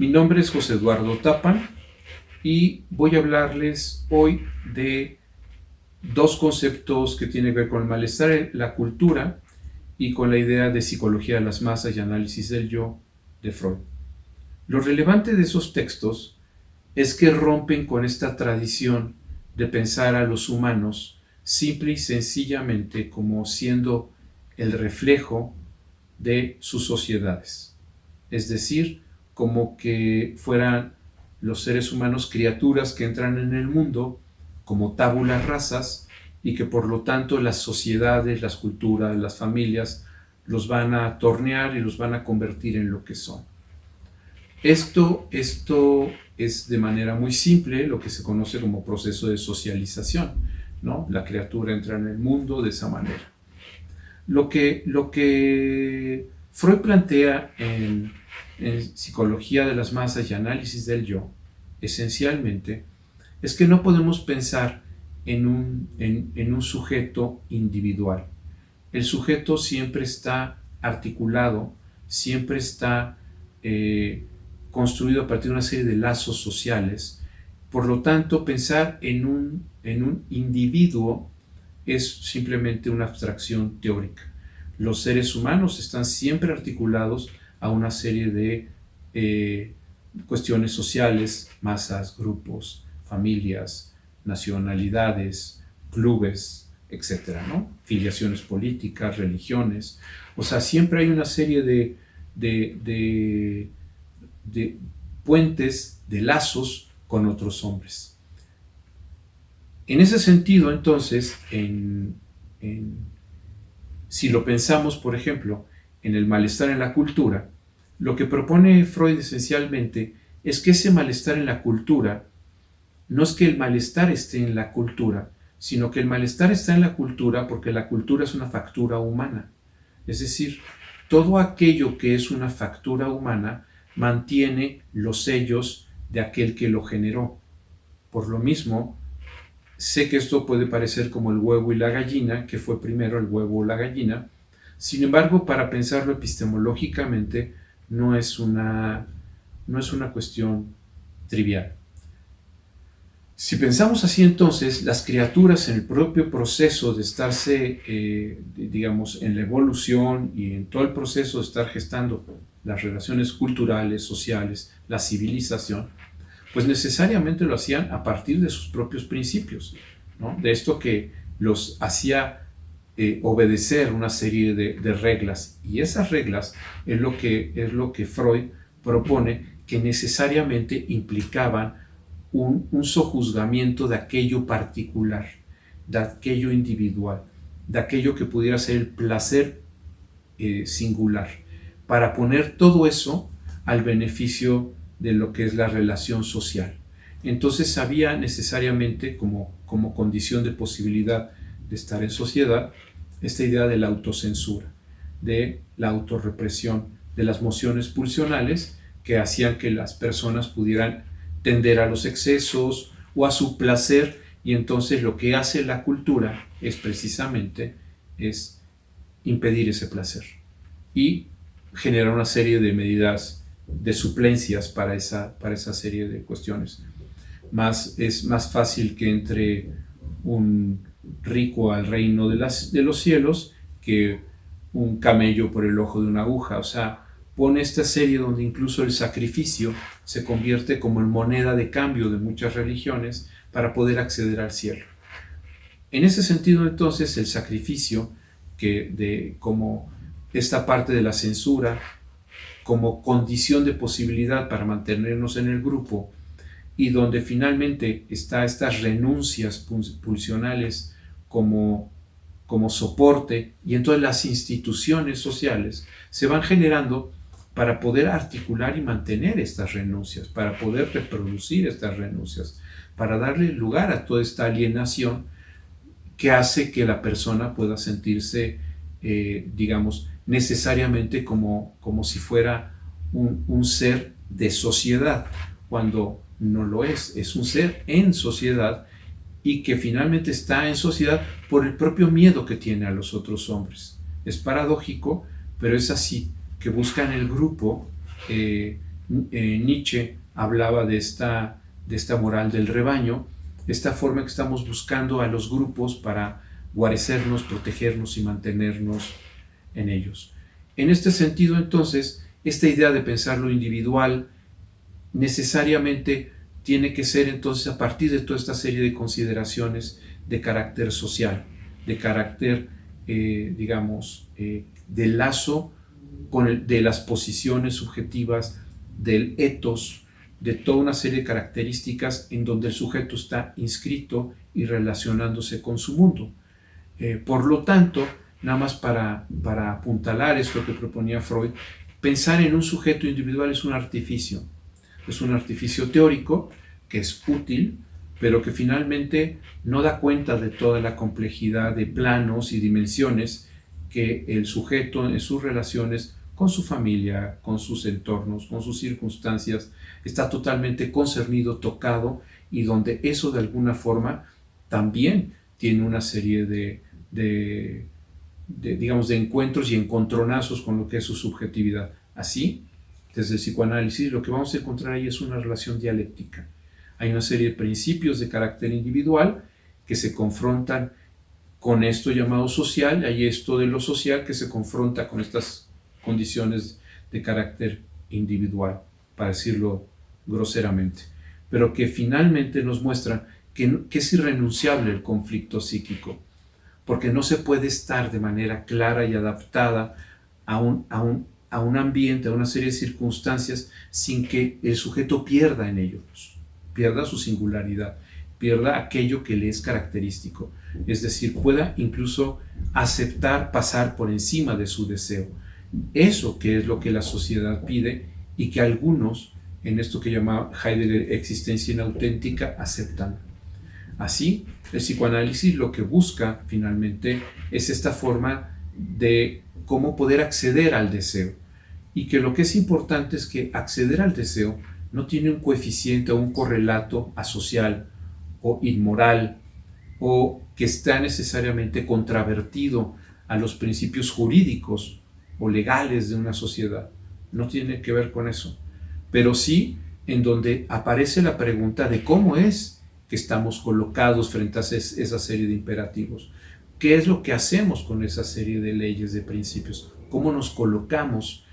Mi nombre es José Eduardo Tapan y voy a hablarles hoy de dos conceptos que tienen que ver con el malestar, la cultura y con la idea de psicología de las masas y análisis del yo de Freud. Lo relevante de esos textos es que rompen con esta tradición de pensar a los humanos simple y sencillamente como siendo el reflejo de sus sociedades. Es decir, como que fueran los seres humanos criaturas que entran en el mundo como tábulas rasas y que por lo tanto las sociedades, las culturas, las familias los van a tornear y los van a convertir en lo que son. Esto es de manera muy simple lo que se conoce como proceso de socialización, ¿no? La criatura entra en el mundo de esa manera. Lo que Freud plantea en psicología de las masas y análisis del yo, esencialmente, es que no podemos pensar en un sujeto individual. El sujeto siempre está articulado, siempre está construido a partir de una serie de lazos sociales. Por lo tanto, pensar en un individuo es simplemente una abstracción teórica. Los seres humanos están siempre articulados a una serie de cuestiones sociales, masas, grupos, familias, nacionalidades, clubes, etcétera, ¿no? Filiaciones políticas, religiones. O sea, siempre hay una serie de puentes, de lazos con otros hombres. En ese sentido, entonces, si lo pensamos, por ejemplo, en el malestar en la cultura, lo que propone Freud esencialmente es que ese malestar en la cultura no es que el malestar esté en la cultura, sino que el malestar está en la cultura porque la cultura es una factura humana. Es decir, todo aquello que es una factura humana mantiene los sellos de aquel que lo generó. Por lo mismo, sé que esto puede parecer como el huevo y la gallina, que fue primero el huevo o la gallina. Sin embargo, para pensarlo epistemológicamente, no es una cuestión trivial. Si pensamos así, entonces, las criaturas en el propio proceso de estarse, digamos, en la evolución y en todo el proceso de estar gestando las relaciones culturales, sociales, la civilización, pues necesariamente lo hacían a partir de sus propios principios, ¿no? De esto que los hacía obedecer una serie de reglas. Y esas reglas es lo que Freud propone que necesariamente implicaban un sojuzgamiento de aquello particular, de aquello individual, de aquello que pudiera ser el placer singular, para poner todo eso al beneficio de lo que es la relación social. Entonces había necesariamente como condición de posibilidad de estar en sociedad esta idea de la autocensura, de la autorrepresión, de las mociones pulsionales que hacían que las personas pudieran tender a los excesos o a su placer, y entonces lo que hace la cultura es precisamente impedir ese placer y generar una serie de medidas de suplencias para esa serie de cuestiones. Es más fácil que entre un rico al reino de los cielos que un camello por el ojo de una aguja. O sea, pone esta serie donde incluso el sacrificio se convierte como en moneda de cambio de muchas religiones para poder acceder al cielo. En ese sentido, entonces, el sacrificio, como esta parte de la censura, como condición de posibilidad para mantenernos en el grupo, y donde finalmente está estas renuncias pulsionales como soporte, y entonces las instituciones sociales se van generando para poder articular y mantener estas renuncias, para poder reproducir estas renuncias, para darle lugar a toda esta alienación que hace que la persona pueda sentirse, digamos, necesariamente como si fuera un ser de sociedad, cuando no lo es un ser en sociedad y que finalmente está en sociedad por el propio miedo que tiene a los otros hombres. Es paradójico, pero es así, que buscan el grupo Nietzsche hablaba de esta moral del rebaño, esta forma que estamos buscando a los grupos para guarecernos, protegernos y mantenernos en ellos. En este sentido, entonces, esta idea de pensar lo individual necesariamente tiene que ser entonces a partir de toda esta serie de consideraciones de carácter social, de carácter, del lazo de las posiciones subjetivas, del ethos, de toda una serie de características en donde el sujeto está inscrito y relacionándose con su mundo. Por lo tanto, nada más para apuntalar esto que proponía Freud, pensar en un sujeto individual es un artificio teórico que es útil, pero que finalmente no da cuenta de toda la complejidad de planos y dimensiones que el sujeto en sus relaciones con su familia, con sus entornos, con sus circunstancias, está totalmente concernido, tocado, y donde eso de alguna forma también tiene una serie de encuentros y encontronazos con lo que es su subjetividad. Así, desde el psicoanálisis, lo que vamos a encontrar ahí es una relación dialéctica. Hay una serie de principios de carácter individual que se confrontan con esto llamado social, hay esto de lo social que se confronta con estas condiciones de carácter individual, para decirlo groseramente, pero que finalmente nos muestra que es irrenunciable el conflicto psíquico, porque no se puede estar de manera clara y adaptada a un ambiente, a una serie de circunstancias, sin que el sujeto pierda en ellos, pierda su singularidad, pierda aquello que le es característico, es decir, pueda incluso aceptar pasar por encima de su deseo. Eso que es lo que la sociedad pide y que algunos, en esto que llama Heidegger existencia inauténtica, aceptan. Así, el psicoanálisis lo que busca finalmente es esta forma de cómo poder acceder al deseo, y que lo que es importante es que acceder al deseo no tiene un coeficiente o un correlato asocial o inmoral, o que está necesariamente contravertido a los principios jurídicos o legales de una sociedad. No tiene que ver con eso, pero sí en donde aparece la pregunta de cómo es que estamos colocados frente a esa serie de imperativos. ¿Qué es lo que hacemos con esa serie de leyes, de principios? ¿Cómo nos colocamos?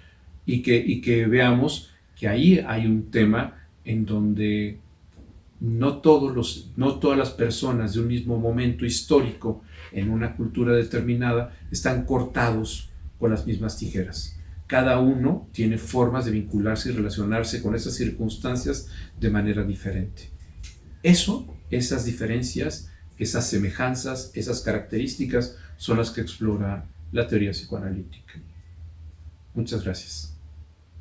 Y que veamos que ahí hay un tema en donde no todas las personas de un mismo momento histórico en una cultura determinada están cortados con las mismas tijeras. Cada uno tiene formas de vincularse y relacionarse con esas circunstancias de manera diferente. Esas diferencias, esas semejanzas, esas características son las que explora la teoría psicoanalítica. Muchas gracias.